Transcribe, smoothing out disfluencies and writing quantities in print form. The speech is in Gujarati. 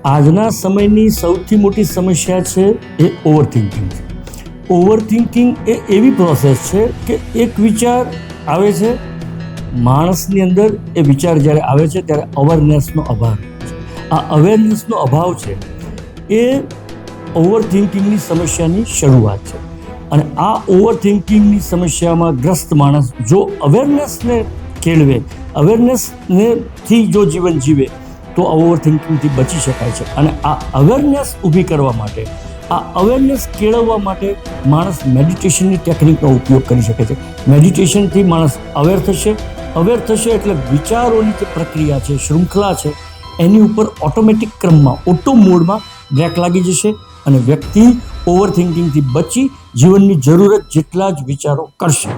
આજના સમયની સૌથી મોટી સમસ્યા છે એ ઓવરથિંકિંગ છે. ઓવરથિંકિંગ એ એવી પ્રોસેસ છે કે એક વિચાર આવે છે, માણસની અંદર એ વિચાર જ્યારે આવે છે ત્યારે અવેરનેસનો અભાવ છે. આ અવેરનેસનો અભાવ છે એ ઓવરથિંકિંગની સમસ્યાની શરૂઆત છે. અને આ ઓવરથિંકિંગની સમસ્યામાં ગ્રસ્ત માણસ જો અવેરનેસને કેળવે, અવેરનેસથી જો જીવન જીવે તો ઓવરથિંકિંગથી બચી શકાય છે. અને આ અવેરનેસ ઊભી કરવા માટે, આ અવેરનેસ કેળવવા માટે માણસ મેડિટેશનની ટેકનિકનો ઉપયોગ કરી શકે છે. મેડિટેશનથી માણસ અવેર થશે એટલે વિચારોની જે પ્રક્રિયા છે, શૃંખલા છે, એની ઉપર ઓટોમેટિક ક્રમમાં, ઓટો મોડમાં બ્રેક લાગી જશે અને વ્યક્તિ ઓવરથિંકિંગથી બચી જીવનની જરૂરત જેટલા જ વિચારો કરશે.